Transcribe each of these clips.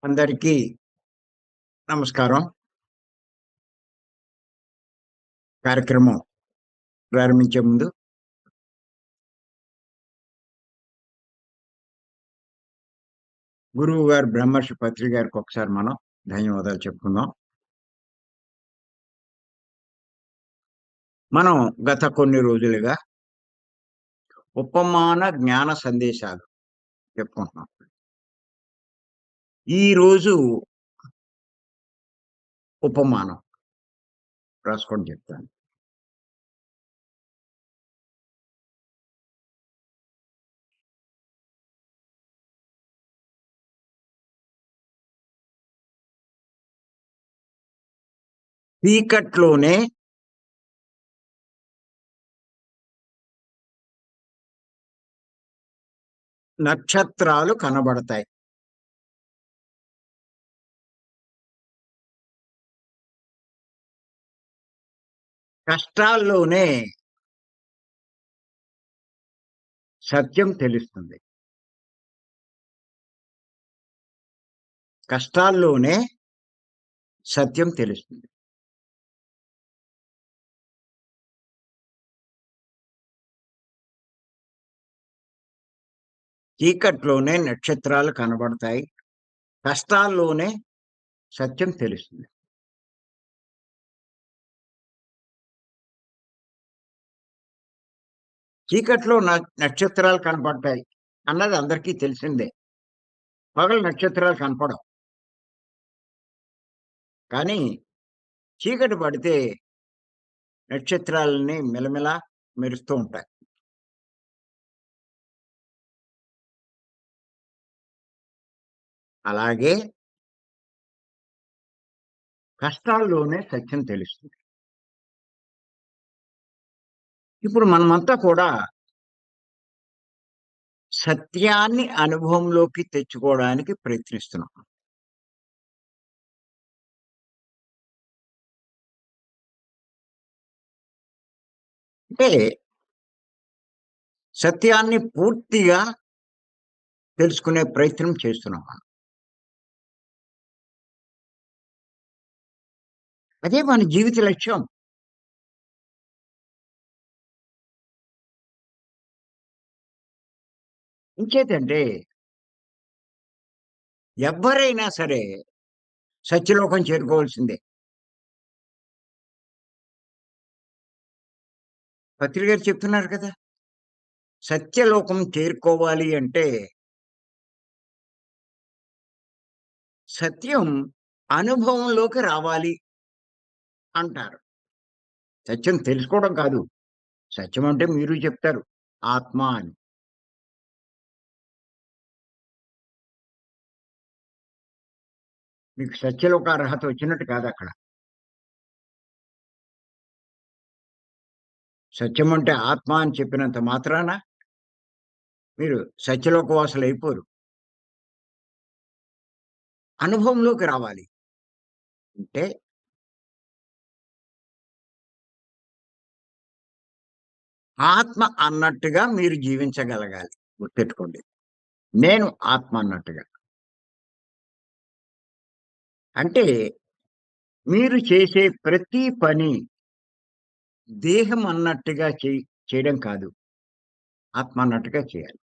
అందరికీ నమస్కారం. కార్యక్రమం ప్రారంభించే ముందు గురువు గారు బ్రహ్మర్షి పత్రి గారికి ఒకసారి మనం ధన్యవాదాలు చెప్పుకుందాం. మనం గత కొన్ని రోజులుగా ఉపమాన జ్ఞాన సందేశాలు చెప్పుకుంటున్నాం. ఈరోజు ఉపమానం రాసుకొని చెప్తాను. చీకట్లోనే నక్షత్రాలు కనబడతాయి. కష్టాల్లోనే సత్యం తెలుస్తుంది. కష్టాల్లోనే సత్యం తెలుస్తుంది. చీకట్లోనే నక్షత్రాలు కనబడతాయి. కష్టాల్లోనే సత్యం తెలుస్తుంది. చీకట్లో నక్షత్రాలు కనపడతాయి అన్నది అందరికీ తెలిసిందే. పగలు నక్షత్రాలు కనపడవు. కానీ చీకటి పడితే నక్షత్రాలన్నీ మిలమిలా మెరుస్తూ ఉంటాయి. అలాగే కష్టాల్లోనే సత్యం తెలుస్తుంది. ఇప్పుడు మనమంతా కూడా సత్యాన్ని అనుభవంలోకి తెచ్చుకోవడానికి ప్రయత్నిస్తున్నాం. అంటే సత్యాన్ని పూర్తిగా తెలుసుకునే ప్రయత్నం చేస్తున్నాం మనం. అదే మన జీవిత లక్ష్యం. ఇంకేంటంటే ఎవ్వరైనా సరే సత్యలోకం చేరుకోవాల్సిందే. పత్రి గారు చెప్తున్నారు కదా! సత్యలోకం చేరుకోవాలి అంటే సత్యం అనుభవంలోకి రావాలి అంటారు. సత్యం తెలుసుకోవడం కాదు. సత్యం అంటే మీరు చెప్తారు. ఆత్మ అని. మీకు సత్యలోక అర్హత వచ్చినట్టు కాదక్కడ. సత్యం అంటే ఆత్మ అని చెప్పినంత మాత్రాన మీరు సత్యలోక వాసులైపోరు. అనుభవంలోకి రావాలి. అంటే ఆత్మ అన్నట్టుగా మీరు జీవించగలగాలి. గుర్తెట్టుకోండి. నేను ఆత్మ అన్నట్టుగా. అంటే మీరు చేసే ప్రతి పని దేహం అన్నట్టుగా చేయడం కాదు. ఆత్మ అన్నట్టుగా చేయాలి.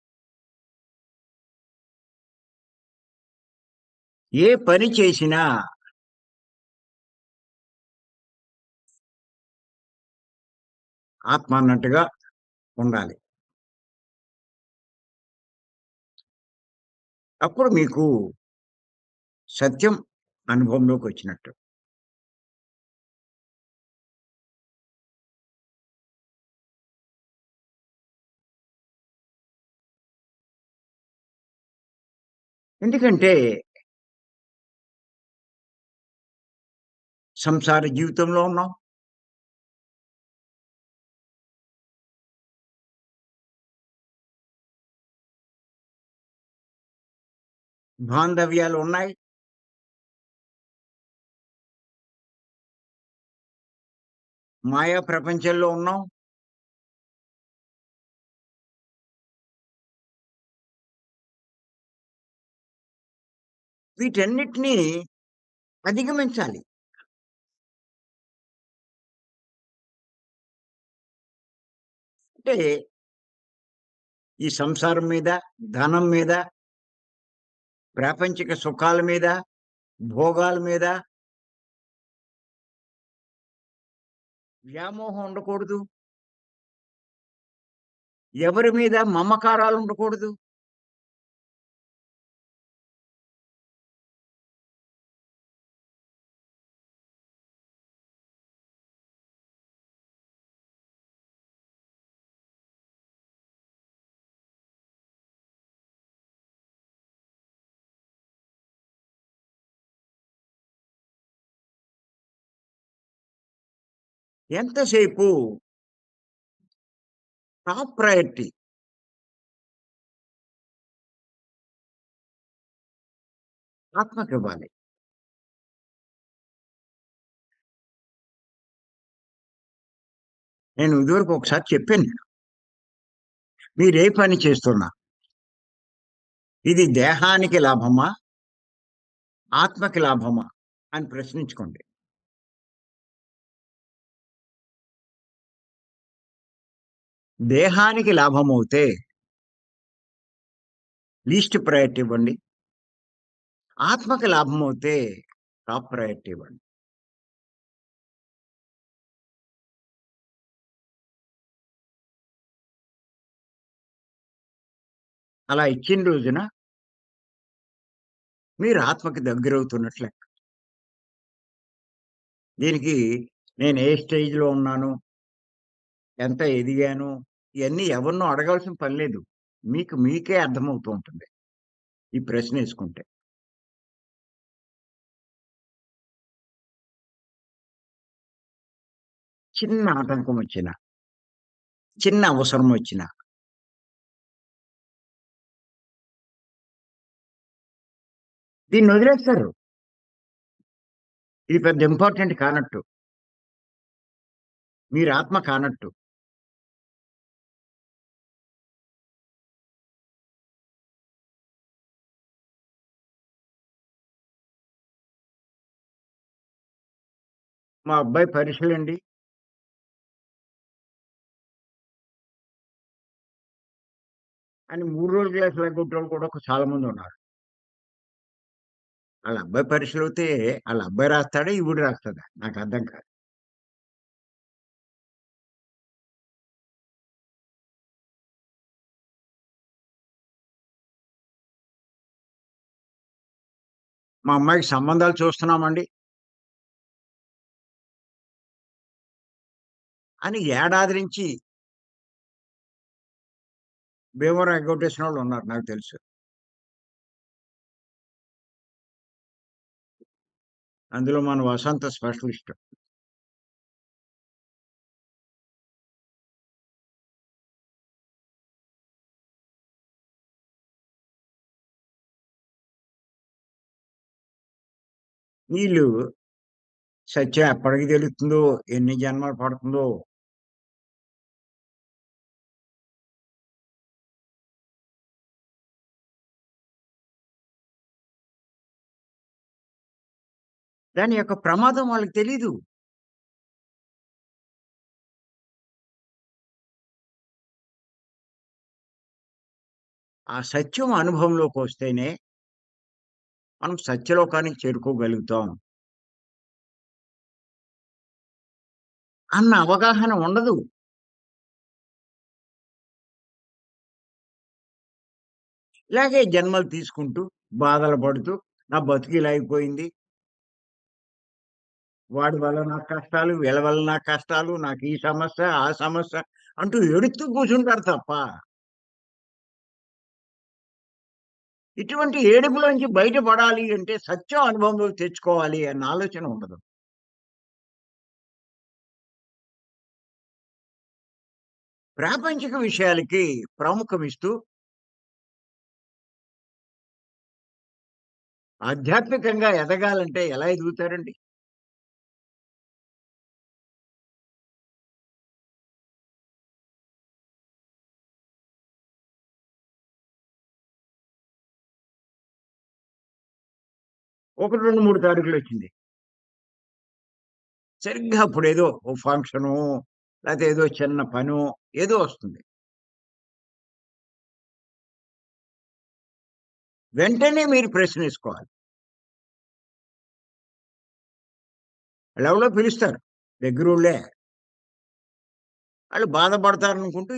ఏ పని చేసినా ఆత్మ అన్నట్టుగా ఉండాలి. అప్పుడు మీకు సత్యం అనుభవంలోకొచ్చినట్టు. ఎందుకంటే సంసార జీవితంలో ఉన్నాం. బాంధవ్యాలున్నాయి. మాయా ప్రపంచంలో ఉన్నాం. వీటన్నిటిని అధిగమించాలి. అంటే ఈ సంసారం మీద, ధనం మీద, ప్రాపంచిక సుఖాల మీద, భోగాల మీద వ్యామోహం ఉండకూడదు. ఎవరి మీద మమకారాలు ఉండకూడదు. ఎంతసేపు టాప్ ప్రయారిటీ ఆత్మకివ్వాలి. నేను ఇదివరకు ఒకసారి చెప్పాను నేను. మీరే పని చేస్తున్నా, ఇది దేహానికి లాభమా? ఆత్మకి లాభమా? అని ప్రశ్నించుకోండి. దేహానికి లాభమవుతే లీస్ట్ ప్రయారిటీ ఇవ్వండి. ఆత్మకి లాభమవుతే టాప్ ప్రయారిటీ ఇవ్వండి. అలా ఇచ్చిన రోజున మీరు ఆత్మకి దగ్గరవుతున్నట్లు లెక్క. దీనికి నేను ఏ స్టేజ్‌లో ఉన్నాను, ఎంత ఎదిగాను, ఇయన్నీ ఎవరినో అడగాల్సిన పని లేదు. మీకు మీకే అర్థమవుతూ ఉంటుంది. ఈ ప్రశ్నేసుకుంటే. చిన్న ఆటంకం వచ్చినా, చిన్న అవసరం వచ్చినా, దీన్నొదిలేస్తారు. ఇది పెద్ద ఇంపార్టెంట్ కానట్టు. మీరు ఆత్మ కానట్టు. మా అబ్బాయి పరీక్షలండి అని 3 రోజుల క్లాసులు ఎగ్గొట్టేవాళ్ళు కూడా చాలా మందున్నారు. ఆళ్ళ అబ్బాయి పరీక్షలవుతే ఆళ్ళ అబ్బాయి రాస్తాడా? ఈవిడ రాస్తదా? నాకర్థం కాదు. మా అమ్మాయికి సంబంధాలు చూస్తున్నామండి అని ఏడాది నుంచి భీమవరం ఎగ్గొట్టేసినోళ్ళున్నారు నాకు తెలుసు. అందులో మన వసంత స్పెషలిస్ట్. వీళ్ళు సత్యం ఎప్పటికి తెలుస్తుందో, ఎన్ని జన్మలు పడుతుందో దాని యొక్క ప్రమాదం వాళ్ళకి తెలీదు. ఆ సత్యం అనుభవంలోకొస్తేనే మనం సత్యలోకానికి చేరుకోగలుగుతాం అన్న అవగాహన ఉండదు. ఇలాగే జన్మలు తీసుకుంటూ, బాధలు పడుతూ, నా బతుకు ఇలా అయిపోయింది. వాడి వల్ల నాకు కష్టాలు, వీళ్ళ వల్ల నాకు కష్టాలు, నాకు ఈ సమస్య, ఆ సమస్య అంటూ ఏడుత్తూ కూర్చుంటారు తప్ప, ఇటువంటి ఏడుపులోంచి బయటపడాలి అంటే సత్యం అనుభవంలోకి తెచ్చుకోవాలి అన్న ఆలోచన ఉండదు. ప్రాపంచిక విషయాలకి ప్రాముఖ్యమిస్తూ, ఆధ్యాత్మికంగా ఎదగాలంటే ఎలా ఎదుగుతారండి? ఒకటి 2, 3 తారీఖులొచ్చింది. సరిగ్గా అప్పుడేదో ఓ ఫంక్షనో, లేతే ఏదో చిన్న పనో ఏదో వస్తుంది. వెంటనే మీరు ప్రశ్నేసుకోవాలి. ఆళ్ళెవలో పిలుస్తారు. దగ్గరోళ్ళే. ఆళ్ళు బాధపడతారనుకుంటూ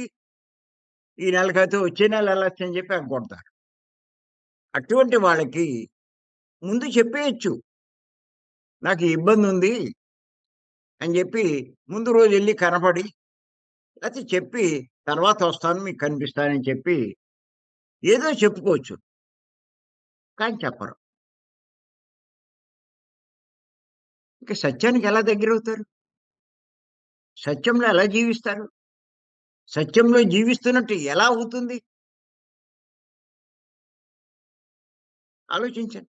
ఈ నెల కాతే వచ్చే నెల ఎళ్ళొచ్చని చెప్పి ఎగ్గొడతారు. అటువంటి వాళ్ళకి ముందు చెప్పేయొచ్చు. నాకు ఈ ఇబ్బందుంది అని జెప్పి ముందు రోజెళ్లి కనపడి, లేతే చెప్పి తర్వాతొస్తాను మీకు కనిపిస్తానని చెప్పి ఏదో చెప్పుకోవచ్చు. కానీ చెప్పరు. ఇంక సత్యానికి ఎలా దగ్గరవుతారు? సత్యంలో ఎలా జీవిస్తారు? సత్యంలో జీవిస్తున్నట్టు ఎలా అవుతుంది? ఆలోచించండి.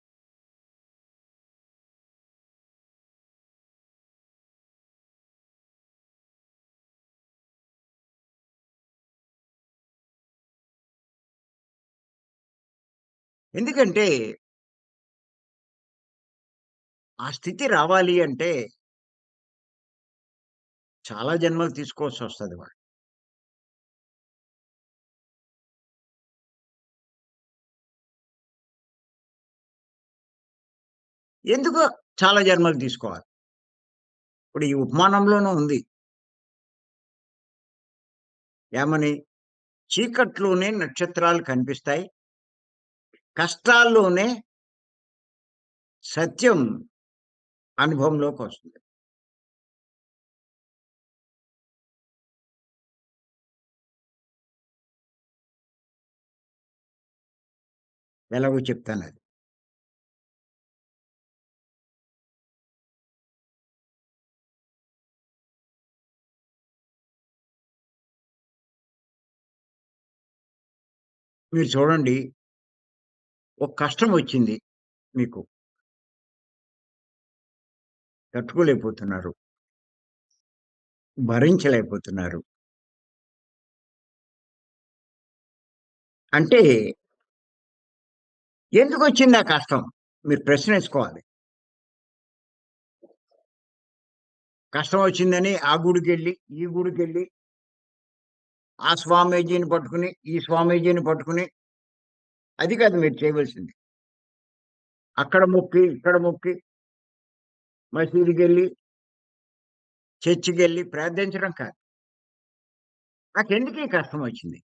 ఎందుకంటే ఆ స్థితి రావాలి అంటే చాలా జన్మలు తీసుకోవాల్సొస్తది వాళ్ళు. ఎందుకో చాలా జన్మలు తీసుకోవాలి. ఇప్పుడు ఈ ఉపమానంలోనూ ఉంది. ఏమని? చీకట్లోనే నక్షత్రాలు కనిపిస్తాయి. కష్టాల్లోనే సత్యం అనుభవంలోకొస్తుంది. ఎలాగో చెప్తానది. మీరు చూడండి, ఒక కష్టం వచ్చింది మీకు. తట్టుకోలేకపోతున్నారు. భరించలేకపోతున్నారు. అంటే ఎందుకొచ్చింది ఆ కష్టం? మీరు ప్రశ్నేసుకోవాలి. కష్టం వచ్చిందని ఆ గుడికెళ్ళి, ఈ గుడికెళ్ళి, ఆ స్వామీజీని పట్టుకొని, ఈ స్వామీజీని పట్టుకొని అది కాదు మీరు చేయవలసింది. అక్కడ మొక్కి, ఇక్కడ మొక్కి, మసీదుకెళ్ళి, చర్చికెళ్ళి ప్రార్థించడం కాదు. నాకెందుకీ కష్టం వచ్చింది?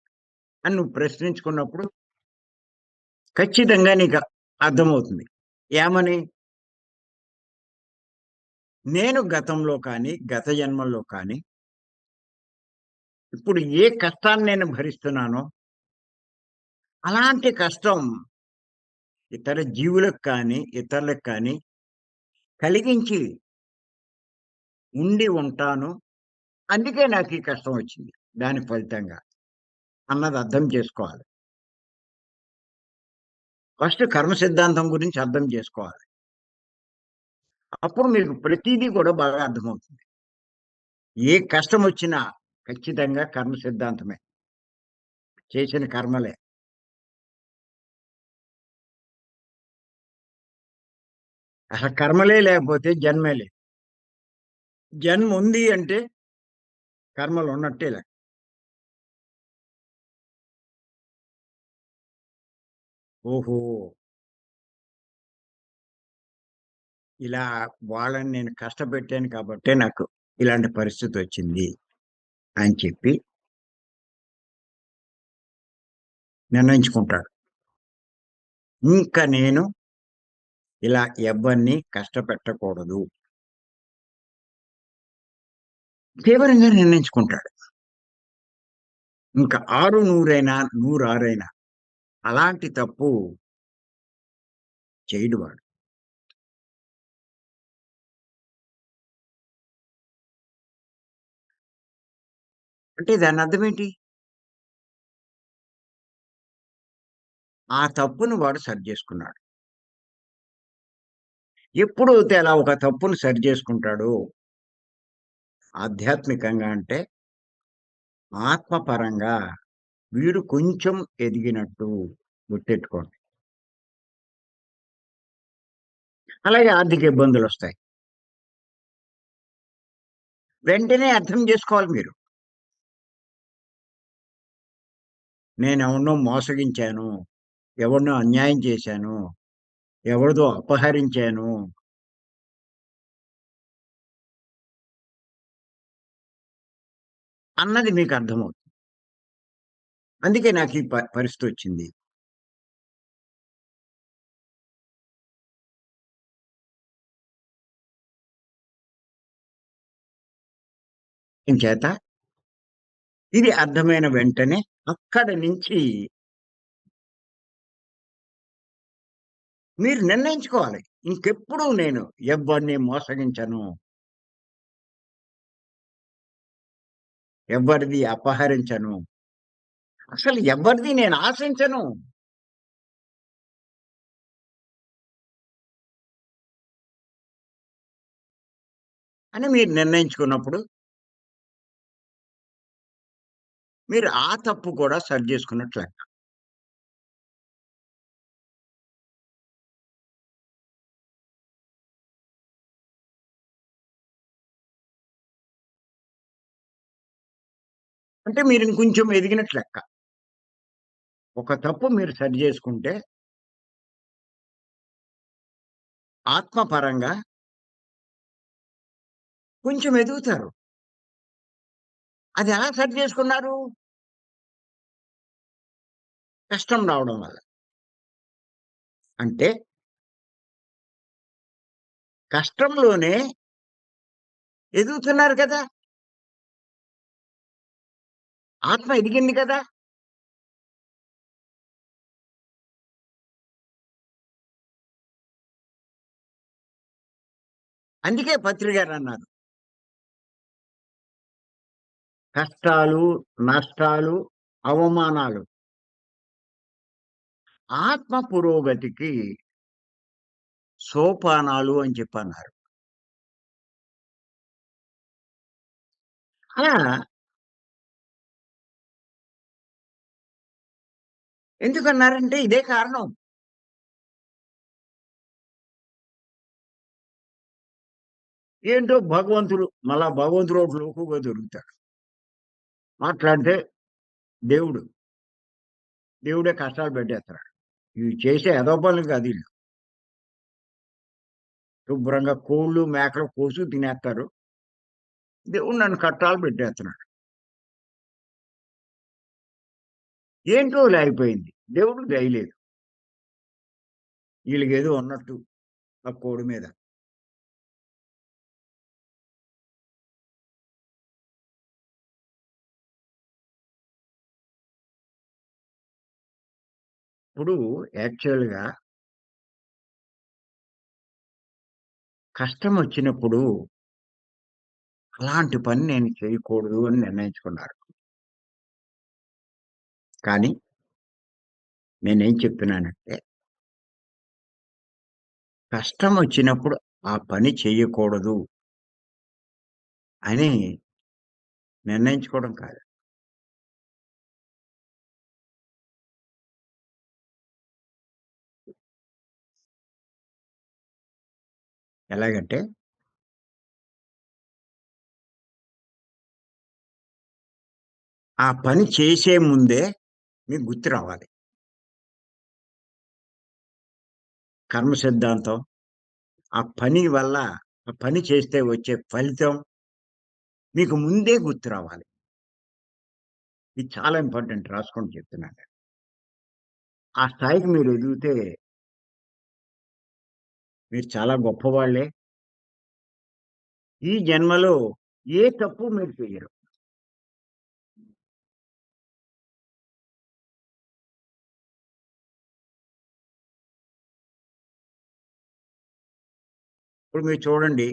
అని నువ్వు ప్రశ్నించుకున్నప్పుడు ఖచ్చితంగా నీకు అర్థమవుతుంది. ఏమని? నేను గతంలో కానీ, గత జన్మల్లో కానీ, ఇప్పుడు ఏ కష్టాన్ని నేను భరిస్తున్నానో, అలాంటి కష్టం ఇతర జీవులకు కానీ, ఇతరులకు కానీ కలిగించి ఉండి ఉంటాను. అందుకే నాకీ కష్టం వచ్చింది. దాని ఫలితంగా అన్నది అర్థం చేసుకోవాలి. ఫస్ట్ కర్మ సిద్ధాంతం గురించి అర్థం చేసుకోవాలి. అప్పుడు మీకు ప్రతీదీ కూడా బాగా అర్థమవుతుంది. ఏ కష్టమొచ్చినా ఖచ్చితంగా కర్మ సిద్ధాంతమే. చేసిన కర్మలే. అసలు కర్మలే లేకపోతే జన్మే లేదు. జన్ముంది అంటే కర్మలున్నట్టే లెక్క. ఓహో! ఇలా వాళ్ళని నేను కష్టపెట్టాను కాబట్టే నాకు ఇలాంటి పరిస్థితొచ్చింది అని చెప్పి నిర్ణయించుకుంటాడు. ఇంక నేను ఇలా ఎవ్వరిని కష్టపెట్టకూడదు. తీవ్రంగా నిర్ణయించుకుంటాడు. ఇంక ఆరు నూరైనా, నూరారైనా అలాంటి తప్పు చేయడు వాడు. అంటే దానర్థమేంటి? ఆ తప్పును వాడు సరిజేసుకున్నాడు. ఎప్పుడైతే అలా ఒక తప్పును సరిజేసుకుంటాడో ఆధ్యాత్మికంగా అంటే ఆత్మపరంగా వీడు కొంచెం ఎదిగినట్టు గుర్తెట్టుకోండి. అలాగే ఆర్థిక ఇబ్బందులొస్తాయి. వెంటనే అర్థం జేసుకోవాలి మీరు. నేనెవరినో మోసగించాను, ఎవరినో అన్యాయం చేశాను, ఎవరిదో అపహరించాను అన్నది మీకర్థమవుతుంది. అందుకే నాకీ పరిస్థితొచ్చింది. ఇంచేత ఇది అర్థమైన వెంటనే అక్కడి నుంచి మీరు నిర్ణయించుకోవాలి. ఇంకెప్పుడు నేను ఎవ్వరిని మోసగించను. ఎవ్వరిది అపహరించను. అసలు ఎవ్వరిది నేను ఆశించను అని మీరు నిర్ణయించుకున్నప్పుడు, మీరు ఆ తప్పు కూడా సరిజేసుకున్నట్లు లెక్క. అంటే మీరు ఇంకొంచెం ఎదిగినట్లు లెక్క. ఒక తప్పు మీరు సరిజేసుకుంటే ఆత్మపరంగా కొంచెం ఎదుగుతారు. అది ఎలా సరిజేసుకున్నారు? కష్టం రావడం వల్ల. అంటే కష్టంలోనే ఎదుగుతున్నారు కదా! ఆత్మ ఎదిగింది కదా! అందుకే పత్రి గారన్నారు. కష్టాలు, నష్టాలు, అవమానాలు ఆత్మ పురోగతికి సోపానాలు అని చెప్పన్నారు. అలా ఎందుకన్నారంటే ఇదే కారణం. ఏంటో భగవంతుడు మళ్ళా భగవంతుడు ఒకడు లోకువగా దొరుకుతాడు. మాట్లాడితే దేవుడు, దేవుడే కష్టాలు పెట్టేత్తన్నాడు. ఇవి చేసే ఎదవ పనులు కాదు ఈళ్ళు. శుభ్రంగా కోళ్ళు, మేకలు కోసి తినేత్తారు. దేవుడు నన్ను కట్టాలు పెట్టేత్తన్నాడు. ఏంటో ఇలా అయిపోయింది. దేవుడికి దయ లేదు. ఈళ్ళకేదో ఉన్నట్టు ఆ కోడి మీద. ఇప్పుడు యాక్చువల్‌గా కష్టమొచ్చినప్పుడు అలాంటి పని నేను చేయకూడదు అని నిర్ణయించుకున్నారు. కానీ నేనేం చెప్తున్నానంటే, కష్టమొచ్చినప్పుడు ఆ పని చెయ్యకూడదు అని నిర్ణయించుకోవడం కాదు. ఎలాగంటే, ఆ పని చేసే ముందే మీకు గుర్తు రావాలి. కర్మ సిద్ధాంతం, ఆ పని వల్ల ఆ పని చేస్తే వచ్చే ఫలితం మీకు ముందే గుర్తు రావాలి. ఇది చాలా ఇంపార్టెంట్ రాసుకోండి చెప్తున్నాను. ఆ స్థాయికి మీరు ఎదిగితే మీరు చాలా గొప్పవాళ్ళే. ఈ జన్మలో ఏ తప్పు మీరు చెయ్యరు. ఇప్పుడు మీరు చూడండి,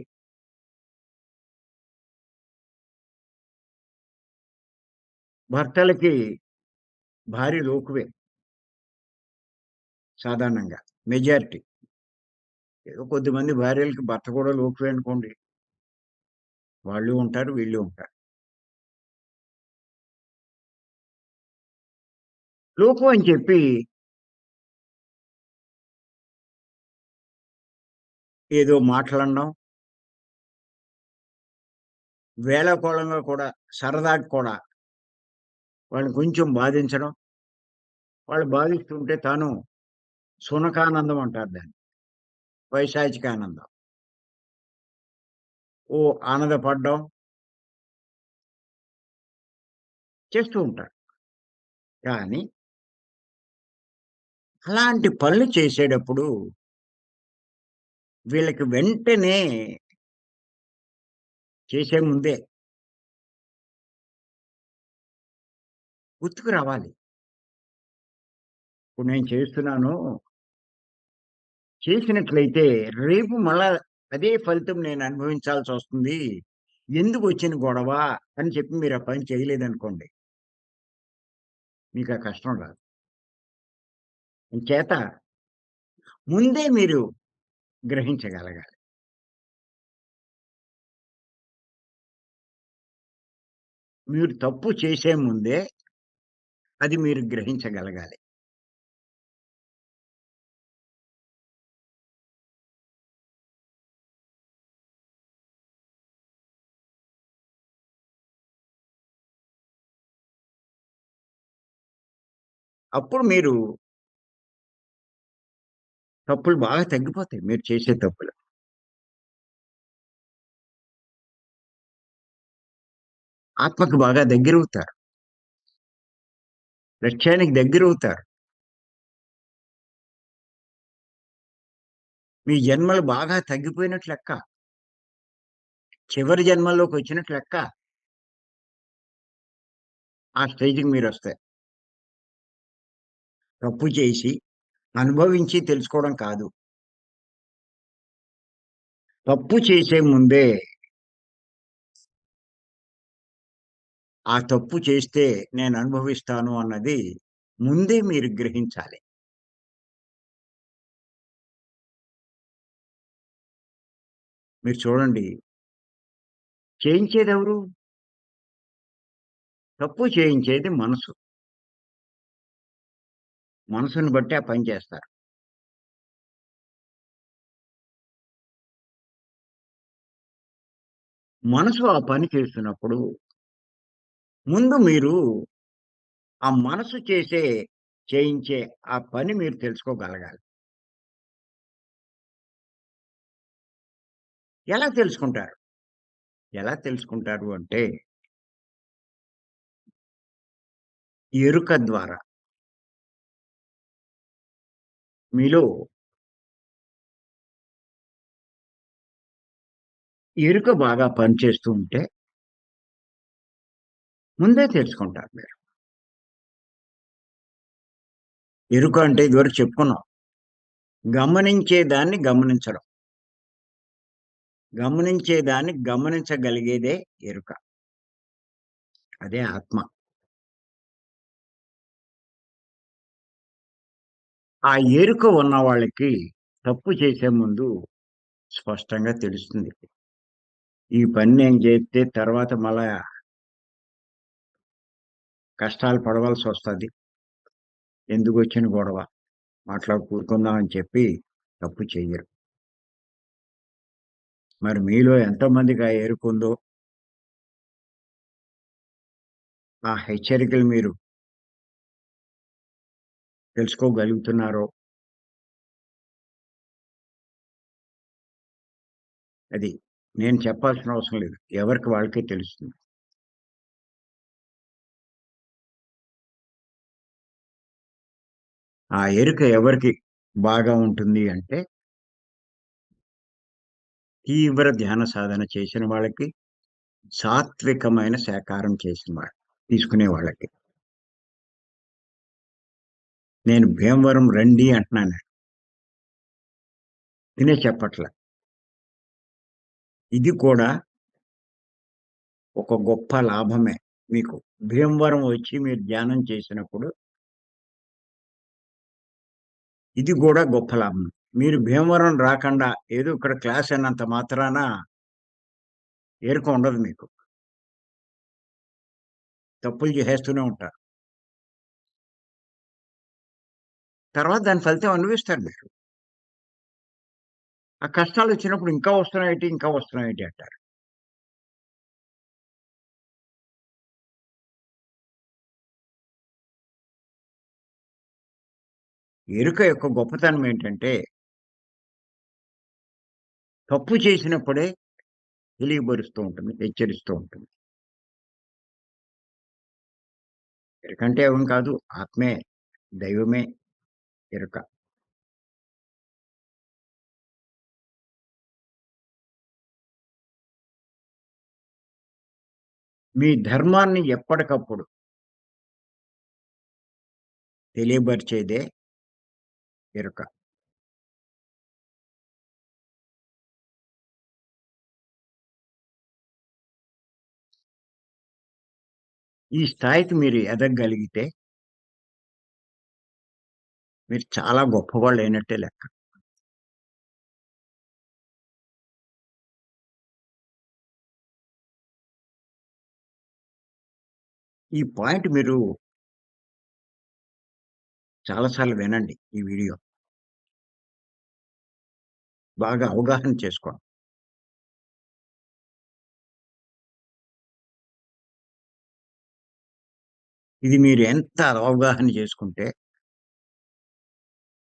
భర్తలకి భార్య లోకువే సాధారణంగా. మెజారిటీ. ఏదో కొద్దిమంది భార్యలకి భర్త కూడా లోకువే అనుకోండి. వాళ్ళు ఉంటారు, వీళ్ళు ఉంటారు. లోకు అని చెప్పి ఏదో మాటలనడం, వేళాకోళంగా కూడా సరదాకి కూడా వాళ్ళని కొంచెం బాధించడం. వాళ్ళు బాధిస్తుంటే తాను సునకానందం అంటారు దాన్ని. పైశాచికానందం. ఆనందపడడం చేస్తూ ఉంటారు. కానీ అలాంటి పనులు చేసేటప్పుడు వీళ్ళకి వెంటనే చేసే ముందే గుర్తుకు రావాలి. ఇప్పుడు నేను చేస్తున్నాను, చేసినట్లయితే రేపు మళ్ళా అదే ఫలితం నేను అనుభవించాల్సొస్తుంది. ఎందుకొచ్చిన గొడవ అని చెప్పి మీరు ఆ పని చేయలేదనుకోండి, మీకా కష్టం రాదు. అంచేత ముందే మీరు గ్రహించగలగాలి. మీరు తప్పు చేసే ముందే అది మీరు గ్రహించగలగాలి. అప్పుడు మీరు తప్పులు బాగా తగ్గిపోతాయి మీరు చేసే తప్పులు. ఆత్మకు బాగా దగ్గరవుతారు. లక్ష్యానికి దగ్గరవుతారు. మీ జన్మలు బాగా తగ్గిపోయినట్లు లెక్క. చివరి జన్మల్లోకొచ్చినట్లు లెక్క. ఆ స్టేజ్‌కి మీరొస్తే. తప్పు చేసి, అనుభవించి తెలుసుకోవడం కాదు. తప్పు చేసే ముందే, ఆ తప్పు చేస్తే నేననుభవిస్తాను అన్నది ముందే మీరు గ్రహించాలి. మీరు చూడండి, చేయించేదెవరు? తప్పు చేయించేది మనసు. మనసుని బట్టి ఆ పని చేస్తారు. మనసు ఆ పని చేస్తున్నప్పుడు, ముందు మీరు ఆ మనసు చేయించే ఆ పని మీరు తెలుసుకోగలగాలి. ఎలా తెలుసుకుంటారు? ఎలా తెలుసుకుంటారు అంటే, ఎరుక ద్వారా. మీలో ఎరుక బాగా పనిచేస్తూ ఉంటే, ముందే తెలుసుకుంటారు మీరు. ఎరుక అంటే ఇదివరకు చెప్పుకున్నాం. గమనించేదాన్ని గమనించడం. గమనించేదాన్ని గమనించగలిగేదే ఎరుక. అదే ఆత్మ. ఆ ఎరుక ఉన్న వాళ్ళకి తప్పు చేసే ముందు స్పష్టంగా తెలుస్తుంది. ఈ పని నేను జేత్తే తర్వాత మళ్ళా కష్టాలు పడవలసొస్తది. ఎందుకొచ్చిన గొడవ? కూరుకుందాం అని చెప్పి తప్పు చెయ్యరు. మరి మీలో ఎంతమందికి ఆ ఎరుకుందో, ఆ హెచ్చరికలు మీరు తెలుసుకోగలుగుతున్నారో అది నేను చెప్పాల్సిన అవసరం లేదు. ఎవరికి వాళ్ళకే తెలుస్తుంది. ఆ ఎరుక ఎవరికి బాగా ఉంటుంది అంటే, తీవ్ర ధ్యాన సాధన చేసిన వాళ్ళకి, సాత్వికమైన శాకాహారం చేసిన తీసుకునే వాళ్ళకి. నేను భీమవరం రండి అంటున్నాను. తినే చెప్పట్ల. ఇది కూడా ఒక గొప్ప లాభమే మీకు. భీమవరం వచ్చి మీరు ధ్యానం చేసినప్పుడు, ఇది గూడా గొప్ప లాభం. మీరు భీమవరం రాకండా ఏదో ఇక్కడ క్లాస్ అన్నంత మాత్రాన ఎరుక ఉండదు మీకు. తప్పులు చేసేస్తూనే ఉంటారు. తర్వాత దాని ఫలితం అనుభవిస్తారు మీరు. ఆ కష్టాలొచ్చినప్పుడు ఇంకా వస్తున్నాయేటి, ఇంకా వస్తున్నాయేటి అంటారు. ఎరుక యొక్క గొప్పతనం ఏంటంటే, తప్పు చేసినప్పుడే తెలియబరుస్తూ ఉంటుంది, హెచ్చరిస్తూ ఉంటుంది. ఎరుకంటే ఏం కాదు, ఆత్మే, దైవమే ఎరుక. మీ ధర్మాన్ని ఎప్పటికప్పుడు తెలియబరిచేదే ఎరుక. ఈ స్థాయికి మీరు ఎదగగలిగితే, మీరు చాలా గొప్పవాళ్ళయినట్టే లెక్క. ఈ పాయింట్ మీరు చాలా సార్లు వినండి ఈ వీడియో. బాగా అవగాహన చేసుకోండి. ఇది మీరు ఎంత అవగాహన చేసుకుంటే,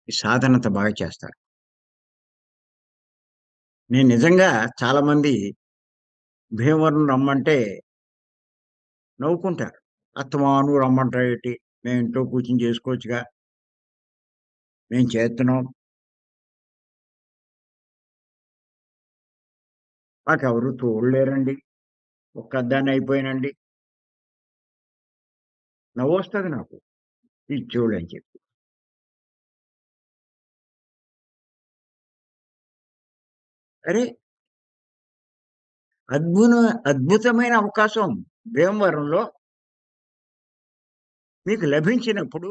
ఈ సాధనంత బాగా చేస్తారు. నేను నిజంగా చాలామంది భీమవరం రమ్మంటే నవ్వుకుంటారు. "అత్తమాను రమ్మంటావేటి? మేము ఇంట్లో కూర్చొని చేసుకోవచ్చుగా. మేము చేస్తున్నాం. మాకెవరు తోడు లేరండి. ఒక్కదాన్నే అయిపోయానండి." నవ్వొస్తది నాకు. పిచ్చోడని చెప్పి. అరే! అద్భున అద్భుతమైన అవకాశం భీమవరంలో మీకు లభించినప్పుడు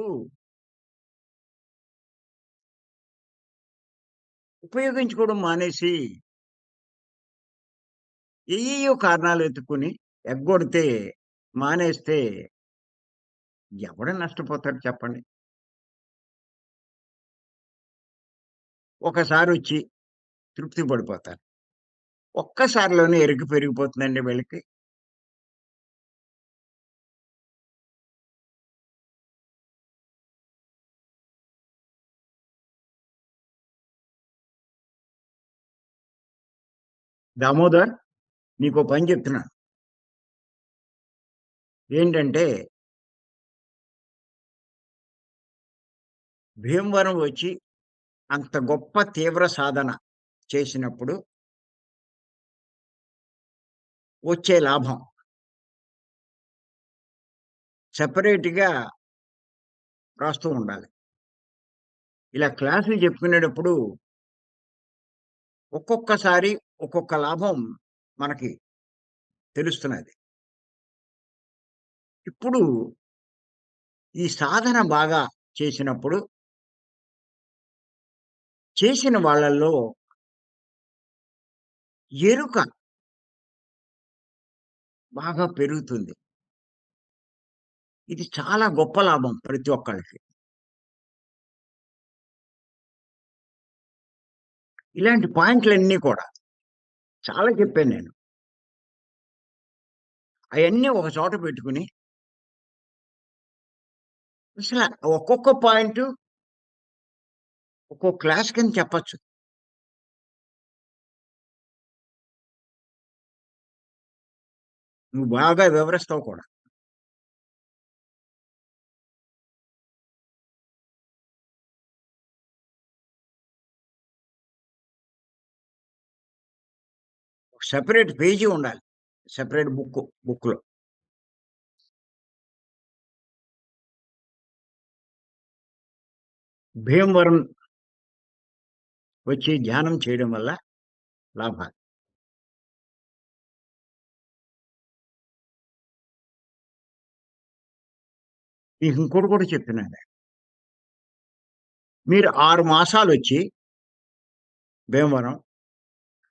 ఉపయోగించుకోవడం మానేసి ఏయేయో కారణాలు వెతుక్కొని ఎగ్గొడితే, మానేస్తే ఎవడు నష్టపోతాడు చెప్పండి? ఒకసారొచ్చి తృప్తి పడిపోతారు. ఒక్కసారిలోనే ఎరుక పెరిగిపోతుందండి వీళ్ళకి. దామోదర్ నీకో పని చెప్తున్నాను. ఏంటంటే భీమవరం వచ్చి అంత గొప్ప తీవ్ర సాధన చేసినప్పుడు వచ్చే లాభం సెపరేట్‌గా రాస్తూ ఉండాలి. ఇలా క్లాసులు చెప్పుకునేటప్పుడు ఒక్కొక్కసారి ఒక్కొక్క లాభం మనకి తెలుస్తున్నది. ఇప్పుడు ఈ సాధన బాగా చేసినప్పుడు చేసిన వాళ్ళల్లో ఎరుక బాగా పెరుగుతుంది. ఇది చాలా గొప్ప లాభం ప్రతి ఒక్కళ్ళకి. ఇలాంటి పాయింట్‌లన్నీ కూడా చాలా చెప్పాను నేను. అయన్నీ ఒక చోట పెట్టుకొని అసల ఒక్కొక్క పాయింటు ఒక్కో క్లాస్ కింద చెప్పచ్చు. నువ్వు బాగా వివరిస్తావు కూడా. ఒక సెపరేట్ పేజీ ఉండాలి. సెపరేట్ బుక్‌లో. భీమవరం వచ్చి ధ్యానం చేయడం వల్ల లాభాలు. మీకు ఇంకోటి కూడా చెప్తున్నాను. మీరు 6 మాసాలొచ్చి భీమవరం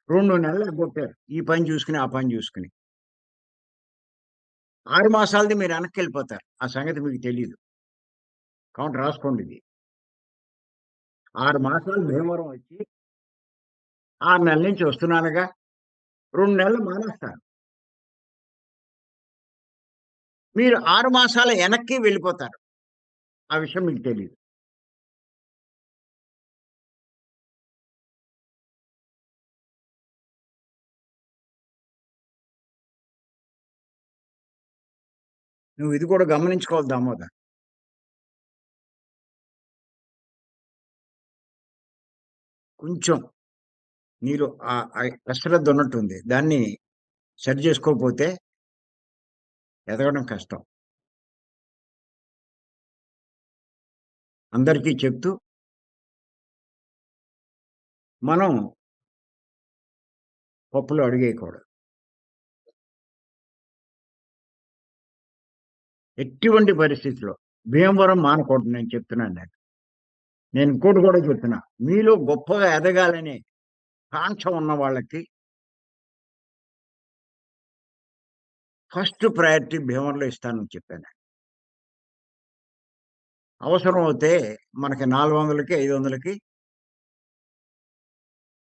2 నెలలు ఎగ్గొట్టారు. ఈ పని చూసుకొని, ఆ పని చూసుకొని. 6 మాసాలది మీరు వెనక్కెళ్ళిపోతారు. ఆ సంగతి మీకు తెలీదు. కాబట్టి రాసుకోండిది. 6 మాసాలు భీమవరం వచ్చి 6 నెలల నుంచి వస్తున్నానుగా. 2 నెలలు మానేస్తాను. మీరు 6 మాసాల వెనక్కి వెళ్ళిపోతారు. ఆ విషయం మీకు తెలీదు. నువ్వు ఇది కూడా గమనించుకోవాలి దామోదర్. కొంచెం నీలో అశ్రద్ధ ఉన్నట్టుంది. దాన్ని సరి చేసుకోకపోతే ఎదగడం కష్టం. అందరికీ చెప్తూ మనం పప్పులో అడుగేయకూడదు. ఎటువంటి పరిస్థితిలో భీమవరం మానకూడదు నేను చెప్తున్నాను నేను. నేను ఇంకోటి కూడా చెప్తున్నా. మీలో గొప్పగా ఎదగాలనే కాంక్ష ఉన్న వాళ్ళకి ఫస్ట్ ప్రయారిటీ భీమవరంలో ఇస్తానని చెప్పాను. అవసరం అవుతే మనకి 400కి, 500కి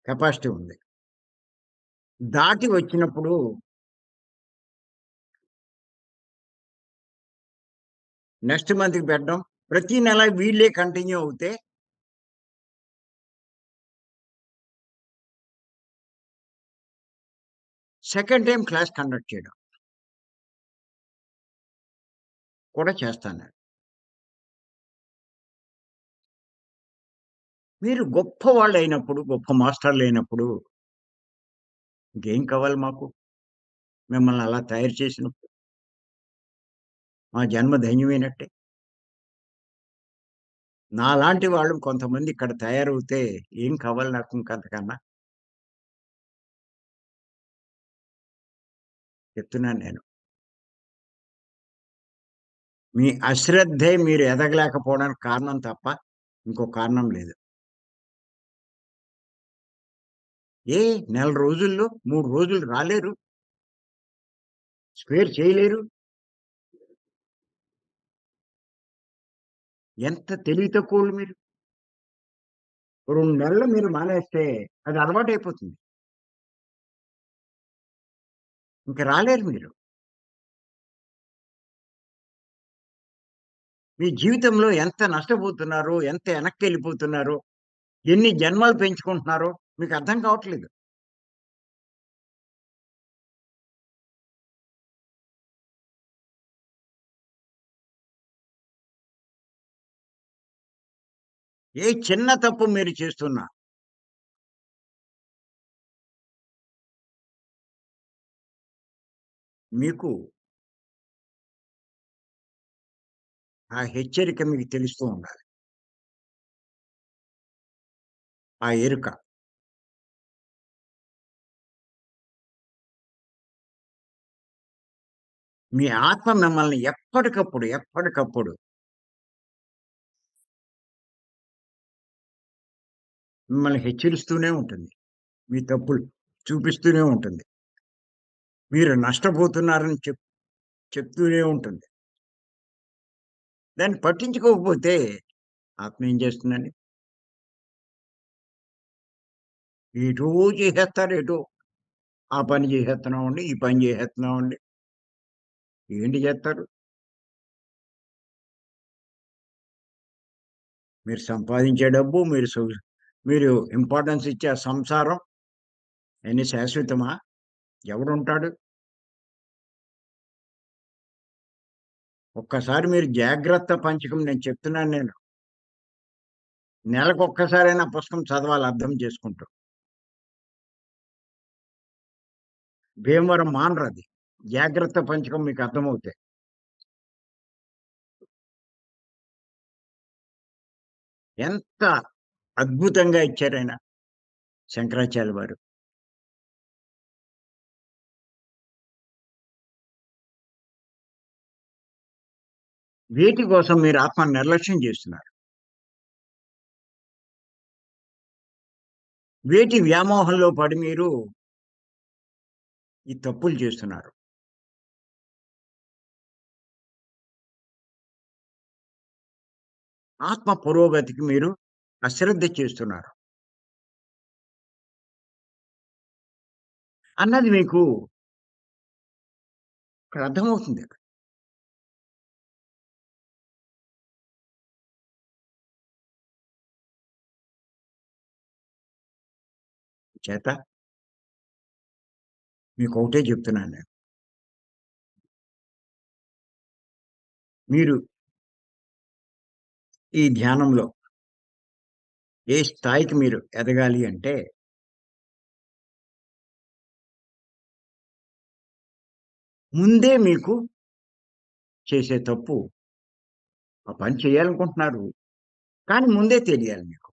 కెపాసిటీ ఉంది. దాటి వచ్చినప్పుడు నెక్స్ట్ మంత్‌కి పెట్టడం. ప్రతి నెల వీళ్ళే కంటిన్యూ అవుతే సెకండ్ టైమ్ క్లాస్ కండక్ట్ చేయడం కూడా చేస్తాను నేను. మీరు గొప్పవాళ్ళయినప్పుడు, గొప్ప మాస్టర్‌లయినప్పుడు ఇంకేం కావాలి మాకు? మిమ్మల్ని అలా తయారు చేసినప్పుడు. మా జన్మ ధన్యమైనట్టే. నాలాంటి వాళ్ళు కొంతమంది ఇక్కడ తయారవుతే ఏం కావాలి నాకు ఇంకంతకన్నా? చెప్తున్నాను నేను. మీ అశ్రద్ధే మీరు ఎదగలేకపోవడానికి కారణం తప్ప ఇంకో కారణం లేదు. ఏ నెల రోజుల్లో 3 రోజులు రాలేరు. స్పేర్ చేయలేరు. ఎంత తెలివి తక్కువోళ్ళు మీరు. 2 నెలలు మీరు మానేస్తే అది అలవాటైపోతుంది. ఇంక రాలేరు మీరు. మీ జీవితంలో ఎంత నష్టపోతున్నారో, ఎంత వెనక్కెళ్ళిపోతున్నారో, ఎన్ని జన్మలు పెంచుకుంటున్నారో మీకు అర్థం కావట్లేదు. ఏ చిన్న తప్పు మీరు చేస్తున్నా మీకు ఆ హెచ్చరిక మీకు తెలుస్తూ ఉండాలి. ఆ ఎరుక. మీ ఆత్మ మిమ్మల్ని ఎప్పటికప్పుడు మిమ్మల్ని హెచ్చరిస్తూనే ఉంటుంది. మీ తప్పులు చూపిస్తూనే ఉంటుంది. మీరు నష్టపోతున్నారని చెప్తూనే ఉంటుంది. దాన్ని పట్టించుకోకపోతే ఆత్మ ఏం చేస్తుందండి? ఏటో చేసేస్తారు ఏటో. ఆ పని చేసేస్తున్నామండి, ఈ పని చేసేస్తున్నామండి. ఏంటి చేస్తారు? మీరు సంపాదించే డబ్బు, మీరు ఇంపార్టెన్స్ ఇచ్చే ఆ సంసారం అయన్నీ శాశ్వతమా? ఎవడుంటాడు? ఒక్కసారి మీరు జాగ్రత్త పంచకం నేను చెప్తున్నాను నేను. నెలకొక్కసారైనా పుస్తకం చదవాలి అర్థం చేసుకుంటూ. భీమవరం మానరది. జాగ్రత్త పంచకం మీకు అర్థమవుతాయి. ఎంత అద్భుతంగా ఇచ్చారాయన శంకరాచార్యులు వారు. వీటి కోసం మీరు ఆత్మను నిర్లక్ష్యం చేస్తున్నారు. వేటి వ్యామోహంలో పడి మీరు ఈ తప్పులు చేస్తున్నారు. ఆత్మ పురోగతికి మీరు అశ్రద్ధ చేస్తున్నారు. అన్నది మీకు ఇక్కడ అర్థమవుతుంది. చేత మీకొకటే చెప్తున్నాను నేను. మీరు ఈ ధ్యానంలో ఏ స్థాయికి మీరు ఎదగాలి అంటే, ముందే మీకు చేసే తప్పు ఆ పని చేయాలనుకుంటున్నారు. కానీ ముందే తెలియాలి మీకు.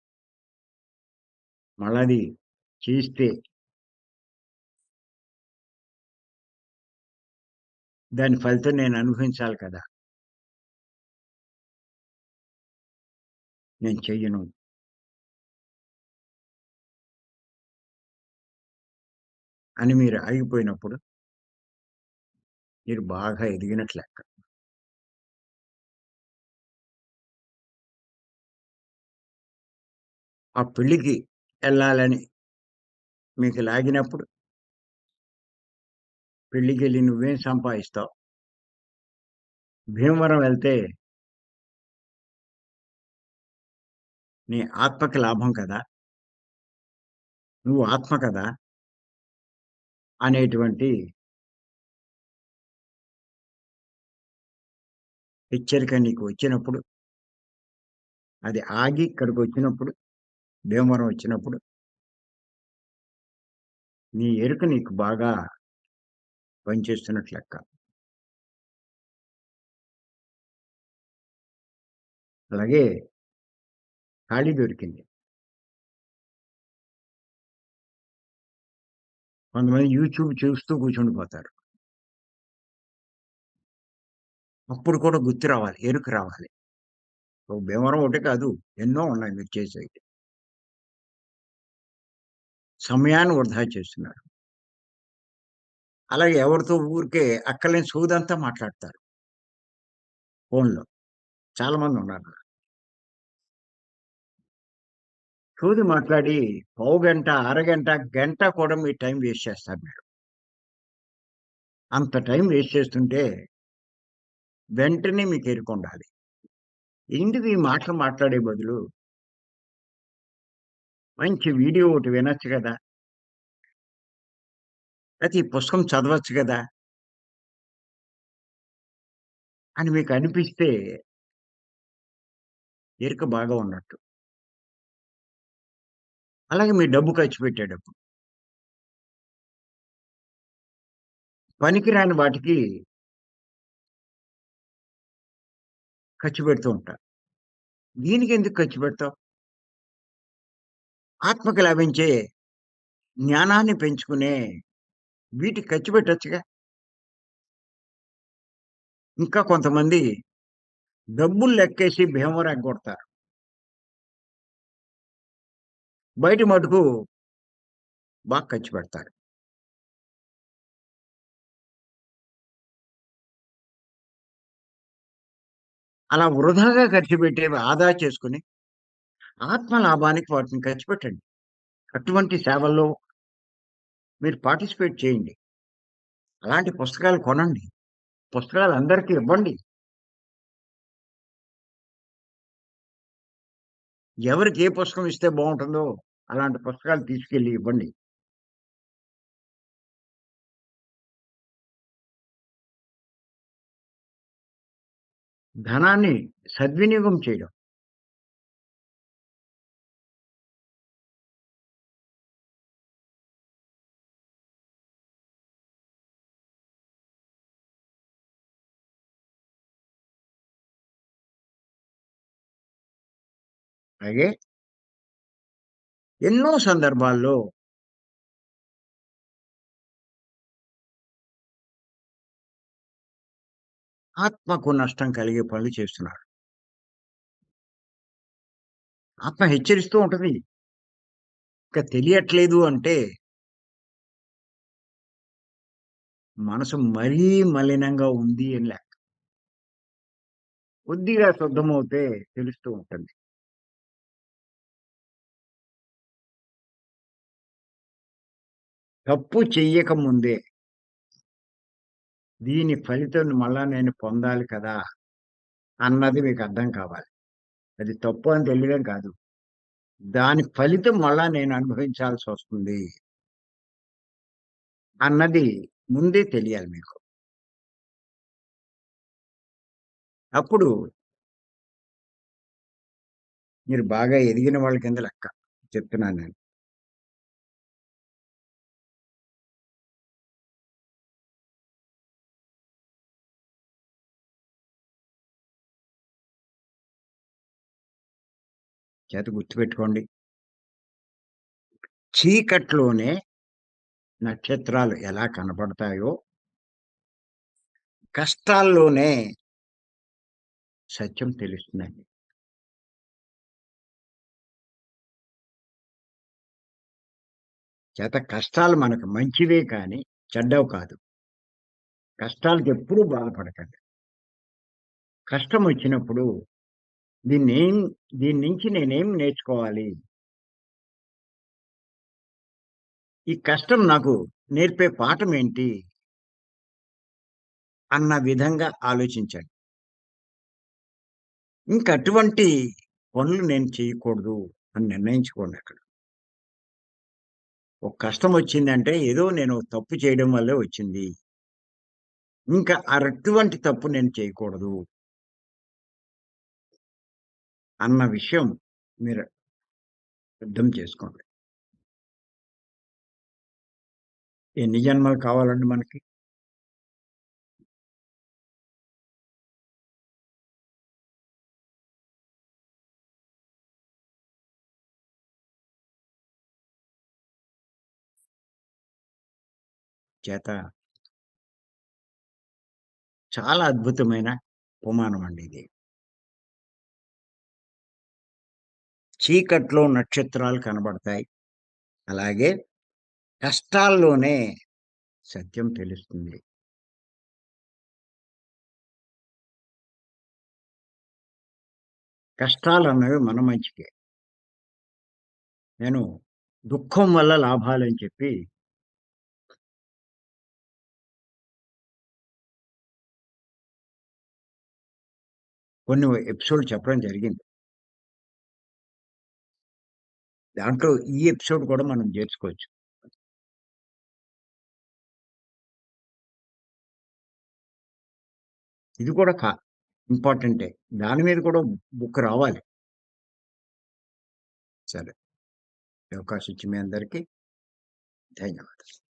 మళ్ళది చేస్తే దాని ఫలితం నేను అనుభవించాలి కదా! నేను చెయ్యను అని మీరు ఆగిపోయినప్పుడు, మీరు బాగా ఎదిగినట్లు లెక్క. ఆ పెళ్ళికి ఎళ్ళాలని మీకు లాగినప్పుడు, పెళ్ళికెళ్ళి నువ్వేం సంపాదిస్తావు? భీమవరం వెళ్తే నీ ఆత్మకి లాభం కదా! నువ్వు ఆత్మ కదా! అనేటువంటి హెచ్చరిక నీకు వచ్చినప్పుడు, అది ఆగి ఇక్కడికొచ్చినప్పుడు, భీమవరం వచ్చినప్పుడు, నీ ఎరుక నీకు బాగా పనిచేస్తున్నట్లు లెక్క. అలాగే ఖాళీ దొరికింది. కొంతమంది యూట్యూబ్ చూస్తూ కూర్చుండిపోతారు. అప్పుడు కూడా గుర్తు రావాలి. ఎరుక రావాలి. ఓ భీమవరం ఒకటే కాదు. ఎన్నో ఉన్నాయి మీరు చేసేవి. సమయాన్ని వృధా చేస్తున్నారు. అలాగే ఎవరితో ఊరికే అక్కర్లేని సోదంతా మాట్లాడతారు ఫోన్‌లో. చాలా మందున్నారు. సోది మాట్లాడి పావుగంట, అరగంట, గంట కూడా మీ టైం వేస్ట్ చేస్తారు మీరు. అంత టైం వేస్ట్ చేస్తుంటే వెంటనే మీకు ఎరుకుండాలి. ఏంటిది ఈ మాటలు మాట్లాడే బదులు మంచి వీడియో ఒకటి వినొచ్చు గదా! లేతే ఈ పుస్తకం చదవచ్చు గదా! అని మీకు అనిపిస్తే ఎరుక బాగా ఉన్నట్టు. అలాగే మీ డబ్బు ఖర్చు పెట్టేటప్పుడు పనికిరాని వాటికి ఖర్చు పెడుతూ ఉంటారు. దీనికెందుకు ఖర్చు పెడతావు? ఆత్మకి లభించే జ్ఞానాన్ని పెంచుకునే వీటికి ఖర్చు పెట్టొచ్చుగా. ఇంకా కొంతమంది డబ్బులు లెక్కేసి భీమవరం ఎగ్గొడతారు. బయట మటుకు బాగా ఖర్చు పెడతారు. అలా వృధాగా ఖర్చు పెట్టేవి ఆదా చేసుకొని, ఆత్మ లాభానికి వాటిని ఖర్చు పెట్టండి. అటువంటి సేవల్లో మీరు పార్టిసిపేట్ చేయండి. అలాంటి పుస్తకాలు కొనండి. పుస్తకాలు అందరికీ ఇవ్వండి. ఎవరికి ఏ పుస్తకం ఇస్తే బావుంటుందో అలాంటి పుస్తకాలు తీసుకెళ్ళి ఇవ్వండి. ధనాన్ని సద్వినియోగం చేయడం. అలాగే ఎన్నో సందర్భాల్లో ఆత్మకు నష్టం కలిగే పనులు చేస్తున్నారు. ఆత్మ హెచ్చరిస్తూ ఉంటది. ఇక తెలియట్లేదు అంటే మనసు మరీ మలినంగా ఉంది అని లెక్క. కొద్దిగా శుద్ధమవుతే తెలుస్తూ ఉంటుంది. తప్పు చెయ్యక ముందే దీని ఫలితం మళ్ళా నేను పొందాలి కదా! అన్నది మీకు అర్థం కావాలి. అది తప్పు అని తెలియడం కాదు. దాని ఫలితం మళ్ళా నేను అనుభవించాల్సొస్తుంది అన్నది ముందే తెలియాలి మీకు. అప్పుడు మీరు బాగా ఎదిగిన వాళ్ళ కింద లెక్క. చెప్తున్నాను నేను. చేత గుర్తుపెట్టుకోండి. చీకట్లోనే నక్షత్రాలు ఎలా కనపడతాయో, కష్టాల్లోనే సత్యం తెలుస్తుందండి. చేత కష్టాలు మనకు మంచివే కానీ చెడ్డవి కాదు. కష్టాలకెప్పుడూ బాధపడకండి. కష్టమొచ్చినప్పుడు దీన్నేం దీని నుంచి నేనేం నేర్చుకోవాలి? ఈ కష్టం నాకు నేర్పే పాఠమేంటి? అన్న విధంగా ఆలోచించండి. ఇంక అటువంటి పనులు నేను చేయకూడదు అని నిర్ణయించుకోండక్కడ. ఒక కష్టమొచ్చిందంటే ఏదో నేను తప్పు చేయడం వల్లే వచ్చింది. ఇంకా అటువంటి తప్పు నేను చేయకూడదు అన్న విషయం మీరు అర్థం చేసుకోండి. ఎన్ని జన్మలు కావాలండి మనకి? చేత చాలా అద్భుతమైన ఉపమానమండి ఇది. చీకట్లో నక్షత్రాలు కనబడతాయి. అలాగే కష్టాల్లోనే సత్యం తెలుస్తుంది. కష్టాలన్నవి మన మంచికే. నేను దుఃఖం వల్ల లాభాలని చెప్పి కొన్ని ఎపిసోడ్ చెప్పడం జరిగింది. దాంట్లో ఈ ఎపిసోడ్ కూడా మనం చేర్చుకోవచ్చు. ఇది కూడా ఇంపార్టెంటే. దాని మీద కూడా బుక్ రావాలి. సరే. ఈ అవకాశం ఇచ్చిన మీ అందరికీ ధన్యవాదాలు.